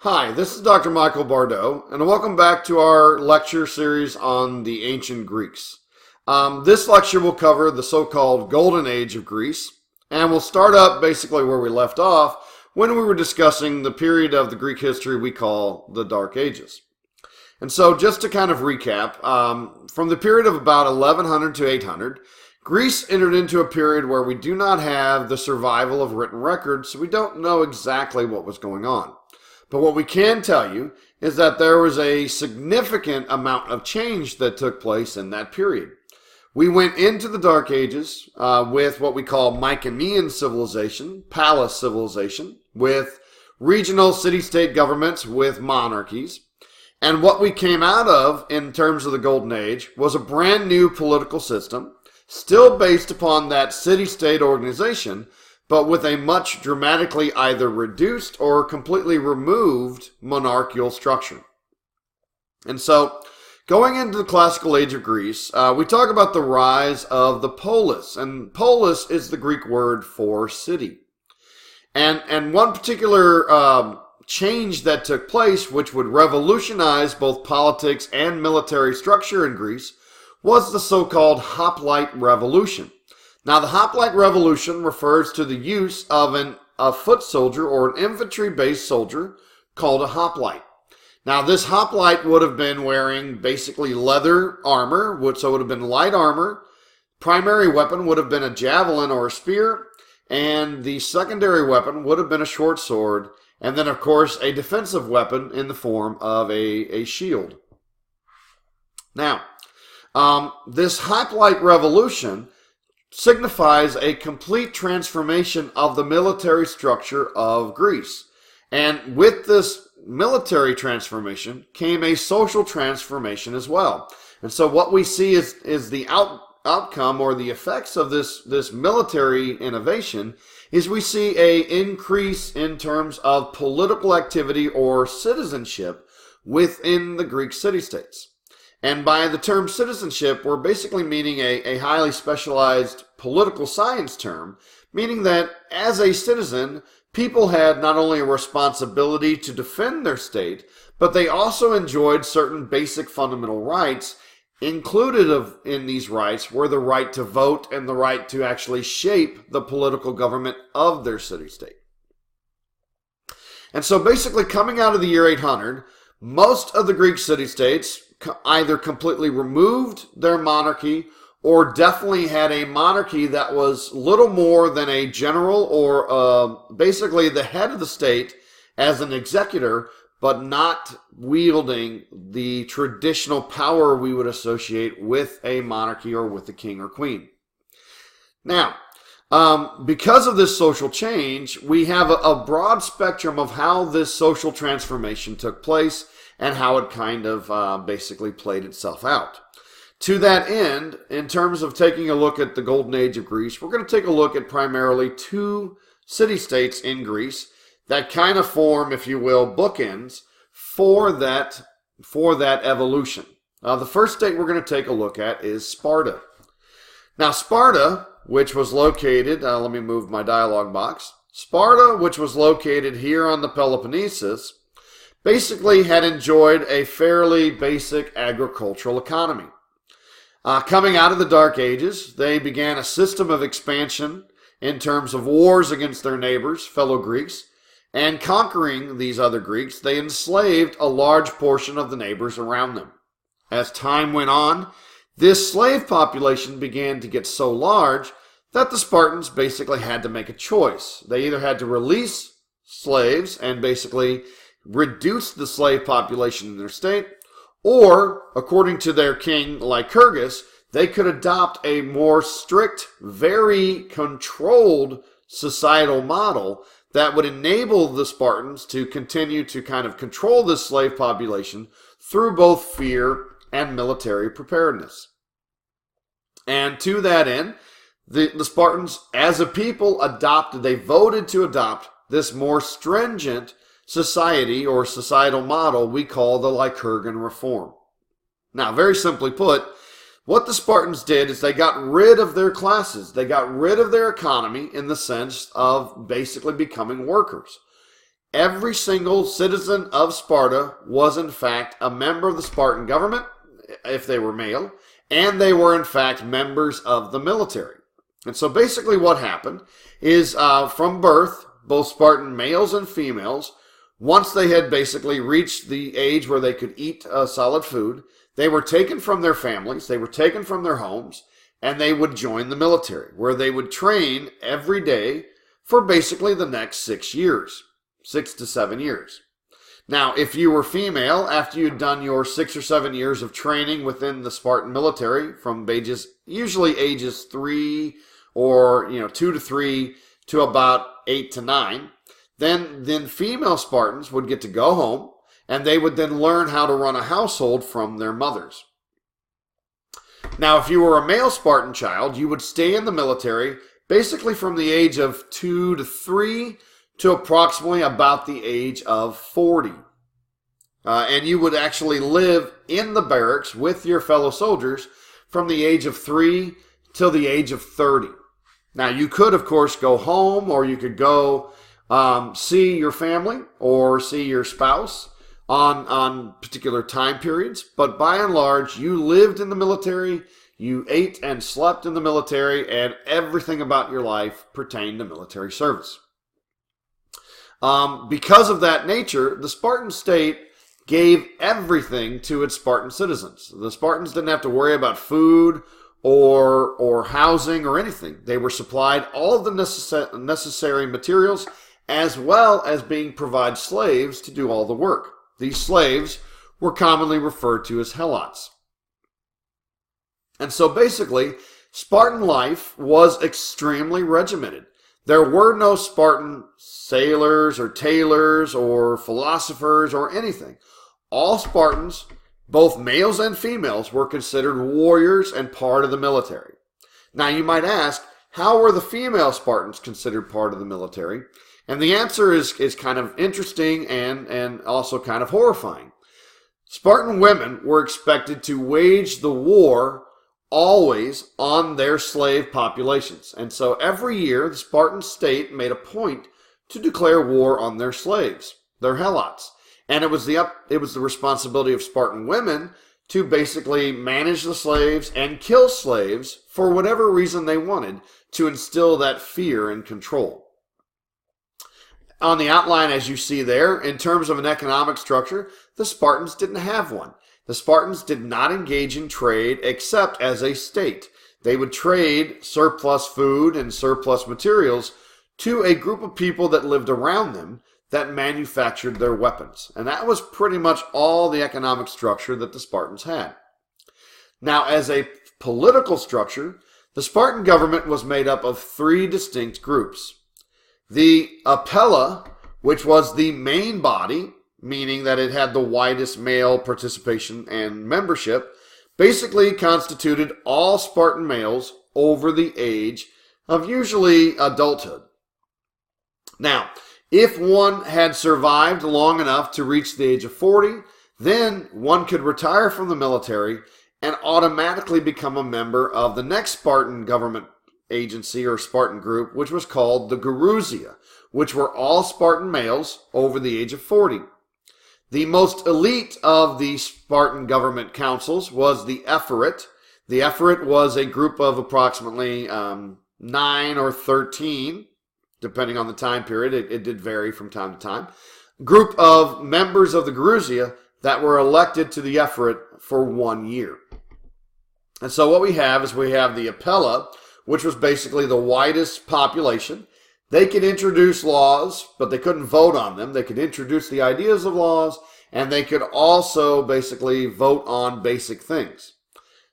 Hi, this is Dr. Michael Bardot, and welcome back to our lecture series on the ancient Greeks. This lecture will cover the so-called Golden Age of Greece, and we'll start up basically where we left off when we were discussing the period of the Greek history we call the Dark Ages. And so just to kind of recap, from the period of about 1100 to 800, Greece entered into a period where we do not have the survival of written records, so we don't know exactly what was going on. But what we can tell you is that there was a significant amount of change that took place in that period. We went into the Dark Ages with what we call Mycenaean civilization, palace civilization, with regional city-state governments with monarchies. And what we came out of in terms of the Golden Age was a brand new political system, still based upon that city-state organization, but with a much dramatically either reduced or completely removed monarchical structure. And so, going into the classical age of Greece, we talk about the rise of the polis, and polis is the Greek word for city. And one particular change that took place, which would revolutionize both politics and military structure in Greece, was the so-called Hoplite Revolution. Now, the Hoplite Revolution refers to the use of a foot soldier or an infantry-based soldier called a hoplite. Now, this hoplite would have been wearing basically leather armor, so it would have been light armor. Primary weapon would have been a javelin or a spear, and the secondary weapon would have been a short sword, and then, of course, a defensive weapon in the form of a shield. Now, this Hoplite Revolution signifies a complete transformation of the military structure of Greece. And with this military transformation came a social transformation as well. And so what we see is the outcome or the effects of this military innovation is we see an increase in terms of political activity or citizenship within the Greek city-states. And by the term citizenship, we're basically meaning a highly specialized political science term, meaning that as a citizen, people had not only a responsibility to defend their state, but they also enjoyed certain basic fundamental rights. Included in these rights were the right to vote and the right to actually shape the political government of their city-state. And so basically coming out of the year 800, most of the Greek city-states either completely removed their monarchy or definitely had a monarchy that was little more than a general or basically the head of the state as an executor, but not wielding the traditional power we would associate with a monarchy or with the king or queen. Now, because of this social change, we have a broad spectrum of how this social transformation took place and how it kind of basically played itself out. To that end, in terms of taking a look at the Golden Age of Greece, we're going to take a look at primarily two city-states in Greece that kind of form, if you will, bookends for that evolution. The first state we're going to take a look at is Sparta. Now, Sparta, which was located, let me move my dialog box. Sparta, which was located here on the Peloponnesus, basically had enjoyed a fairly basic agricultural economy. Coming out of the Dark Ages, they began a system of expansion in terms of wars against their neighbors, fellow Greeks, and conquering these other Greeks, they enslaved a large portion of the neighbors around them. As time went on, this slave population began to get so large that the Spartans basically had to make a choice. They either had to release slaves and basically reduce the slave population in their state, or, according to their king Lycurgus, they could adopt a more strict, very controlled societal model that would enable the Spartans to continue to kind of control this slave population through both fear and military preparedness. And to that end, the Spartans, as a people, they voted to adopt this more stringent society or societal model we call the Lycurgan reform. Now, very simply put, what the Spartans did is they got rid of their classes. They got rid of their economy in the sense of basically becoming workers. Every single citizen of Sparta was in fact a member of the Spartan government, if they were male, and they were in fact members of the military. And so basically what happened is from birth, both Spartan males and females, once they had basically reached the age where they could eat solid food, they were taken from their families, they were taken from their homes, and they would join the military, where they would train every day for basically the next 6 years, 6 to 7 years. Now, if you were female, after you'd done your 6 or 7 years of training within the Spartan military, from usually ages 3 or 2 to 3 to about 8 to 9, then female Spartans would get to go home, and they would then learn how to run a household from their mothers. Now, if you were a male Spartan child, you would stay in the military basically from the age of 2 to 3 to approximately about the age of 40. And you would actually live in the barracks with your fellow soldiers from the age of 3 till the age of 30. Now, you could, of course, go home, or you could go see your family or see your spouse on particular time periods. But by and large, you lived in the military, you ate and slept in the military, and everything about your life pertained to military service. Because of that nature, the Spartan state gave everything to its Spartan citizens. The Spartans didn't have to worry about food or housing or anything. They were supplied all of the necessary materials, as well as being provided slaves to do all the work. These slaves were commonly referred to as helots. And so basically, Spartan life was extremely regimented. There were no Spartan sailors or tailors or philosophers or anything. All Spartans, both males and females, were considered warriors and part of the military. Now you might ask, how were the female Spartans considered part of the military? And the answer is kind of interesting and also kind of horrifying. Spartan women were expected to wage the war always on their slave populations. And so every year, the Spartan state made a point to declare war on their slaves, their helots. And it was the responsibility of Spartan women to basically manage the slaves and kill slaves for whatever reason they wanted, to instill that fear and control. On the outline, as you see there, in terms of an economic structure, the Spartans didn't have one. The Spartans did not engage in trade except as a state. They would trade surplus food and surplus materials to a group of people that lived around them that manufactured their weapons. And that was pretty much all the economic structure that the Spartans had. Now, as a political structure, the Spartan government was made up of 3 distinct groups. The Apella, which was the main body, meaning that it had the widest male participation and membership, basically constituted all Spartan males over the age of usually adulthood. Now, if one had survived long enough to reach the age of 40, then one could retire from the military and automatically become a member of the next Spartan government agency or Spartan group, which was called the Gerousia, which were all Spartan males over the age of 40. The most elite of the Spartan government councils was the Ephyret. The Ephyret was a group of approximately 9 or 13, depending on the time period. It did vary from time to time. Group of members of the Gerousia that were elected to the Ephyret for 1 year. And so what we have the Apella, which was basically the widest population. They could introduce laws, but they couldn't vote on them. They could introduce the ideas of laws, and they could also basically vote on basic things.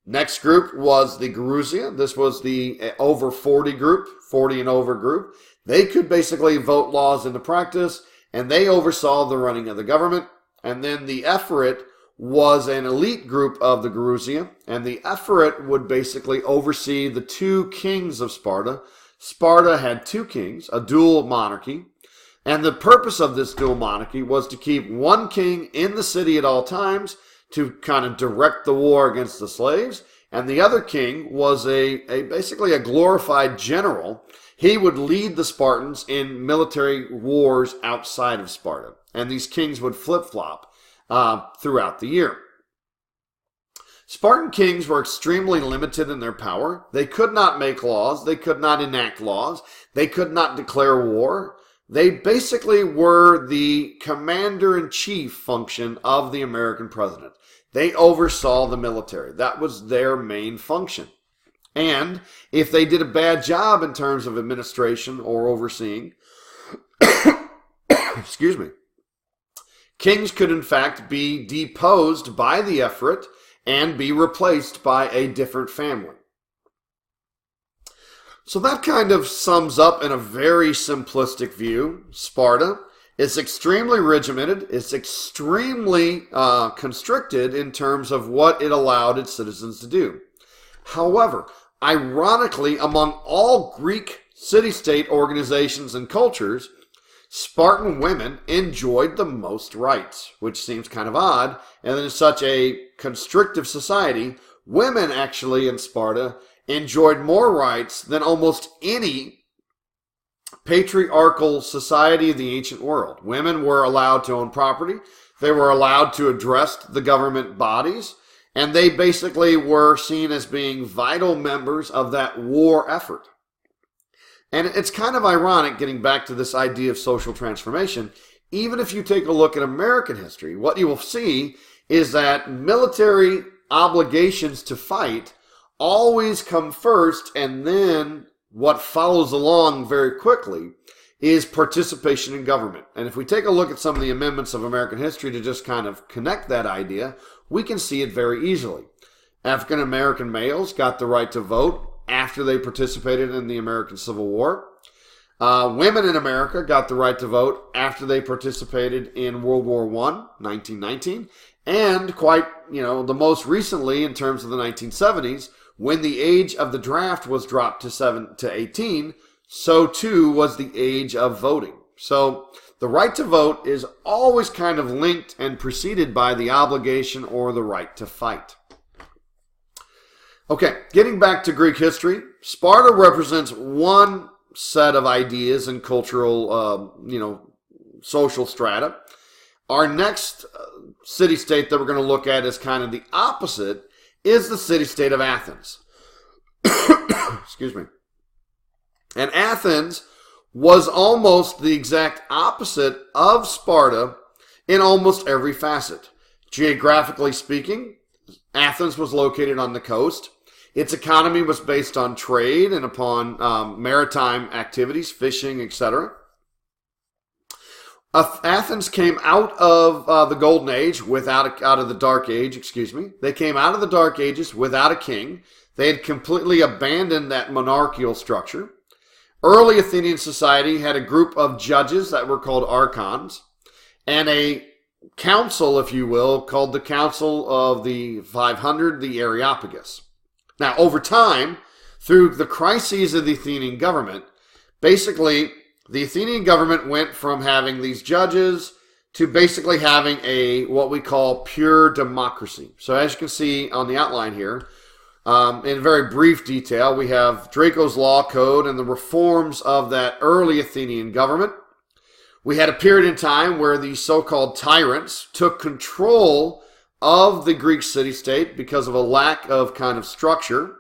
Next group was the Gerousia. This was the over 40 group, 40 and over group. They could basically vote laws into practice, and they oversaw the running of the government. And then the Ephyret was an elite group of the Gerousia, and the Ephyret would basically oversee the 2 kings of Sparta. Sparta had 2 kings, a dual monarchy, and the purpose of this dual monarchy was to keep one king in the city at all times to kind of direct the war against the slaves, and the other king was basically a glorified general. He would lead the Spartans in military wars outside of Sparta, and these kings would flip-flop throughout the year. Spartan kings were extremely limited in their power. They could not make laws. They could not enact laws. They could not declare war. They basically were the commander-in-chief function of the American president. They oversaw the military. That was their main function. And if they did a bad job in terms of administration or overseeing, excuse me, kings could in fact be deposed by the ephorate and be replaced by a different family. So that kind of sums up in a very simplistic view Sparta. It's extremely regimented. It's extremely constricted in terms of what it allowed its citizens to do. However, ironically, among all Greek city-state organizations and cultures, Spartan women enjoyed the most rights, which seems kind of odd. And in such a constrictive society, women actually in Sparta enjoyed more rights than almost any patriarchal society of the ancient world. Women were allowed to own property. They were allowed to address the government bodies. And they basically were seen as being vital members of that war effort. And it's kind of ironic, getting back to this idea of social transformation, even if you take a look at American history, what you will see is that military obligations to fight always come first, and then what follows along very quickly is participation in government. And if we take a look at some of the amendments of American history to just kind of connect that idea, we can see it very easily. African American males got the right to vote after they participated in the American Civil War. Women in America got the right to vote after they participated in World War I, 1919, and quite, the most recently in terms of the 1970s, when the age of the draft was dropped to 18, so too was the age of voting. So the right to vote is always kind of linked and preceded by the obligation or the right to fight. Okay, getting back to Greek history, Sparta represents one set of ideas and cultural, social strata. Our next city-state that we're going to look at is kind of the opposite, is the city-state of Athens. Excuse me. And Athens was almost the exact opposite of Sparta in almost every facet. Geographically speaking, Athens was located on the coast. Its economy was based on trade and upon maritime activities, fishing, etc. Athens came out of the Golden Age out of the Dark Age, excuse me. They came out of the Dark Ages without a king. They had completely abandoned that monarchical structure. Early Athenian society had a group of judges that were called archons, and a council, if you will, called the Council of the 500, the Areopagus. Now, over time, through the crises of the Athenian government, basically, the Athenian government went from having these judges to basically having what we call pure democracy. So as you can see on the outline here, in very brief detail, we have Draco's Law Code and the reforms of that early Athenian government. We had a period in time where the so-called tyrants took control of the Greek city-state because of a lack of kind of structure.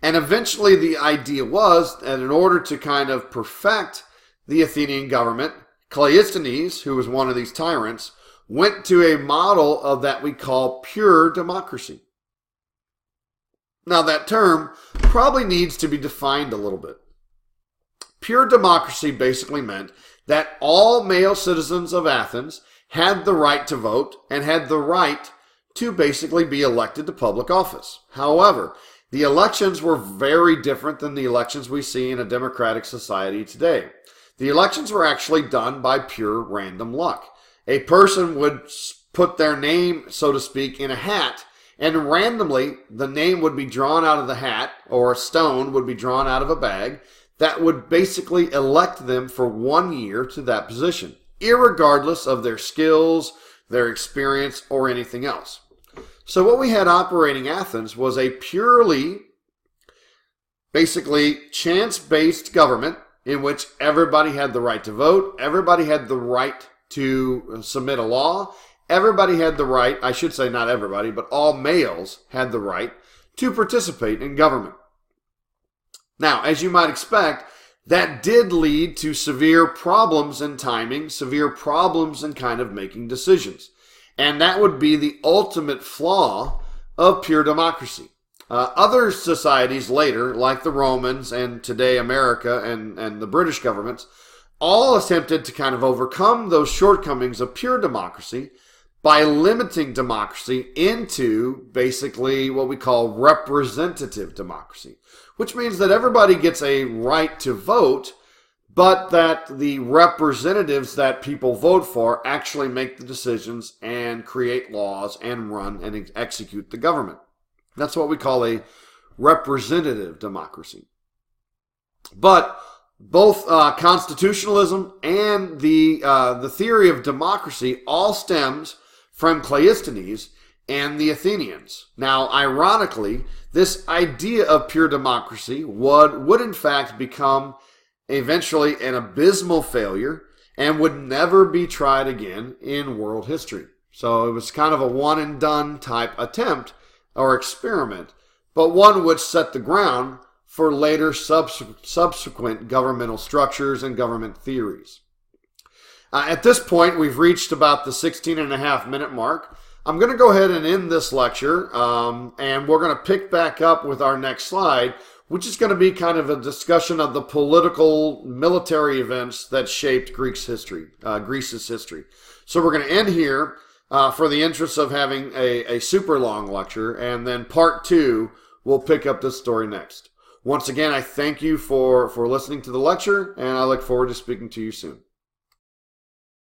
And eventually the idea was that in order to kind of perfect the Athenian government, Cleisthenes, who was one of these tyrants, went to a model of that we call pure democracy. Now that term probably needs to be defined a little bit. Pure democracy basically meant that all male citizens of Athens had the right to vote and had the right to basically be elected to public office. However, the elections were very different than the elections we see in a democratic society today. The elections were actually done by pure random luck. A person would put their name, so to speak, in a hat, and randomly the name would be drawn out of the hat, or a stone would be drawn out of a bag, that would basically elect them for 1 year to that position, irregardless of their skills, their experience, or anything else. So what we had operating Athens was a purely basically chance-based government in which everybody had the right to vote, everybody had the right to submit a law, everybody had the right, I should say not everybody, but all males had the right to participate in government. Now, as you might expect, that did lead to severe problems in timing, severe problems in kind of making decisions. And that would be the ultimate flaw of pure democracy. Other societies later, like the Romans and today America and the British governments, all attempted to kind of overcome those shortcomings of pure democracy by limiting democracy into basically what we call representative democracy, which means that everybody gets a right to vote, but that the representatives that people vote for actually make the decisions and create laws and run and execute the government. That's what we call a representative democracy. But both constitutionalism and the theory of democracy all stems from Cleisthenes and the Athenians. Now, ironically, this idea of pure democracy would in fact become eventually an abysmal failure and would never be tried again in world history. So it was kind of a one and done type attempt or experiment, but one which set the ground for later subsequent governmental structures and government theories. At this point, we've reached about the 16.5-minute mark. I'm going to go ahead and end this lecture, and we're going to pick back up with our next slide, which is going to be kind of a discussion of the political military events that shaped Greece's history. So we're going to end here for the interest of having a super long lecture, and then part 2 we'll pick up this story next. Once again, I thank you for listening to the lecture, and I look forward to speaking to you soon.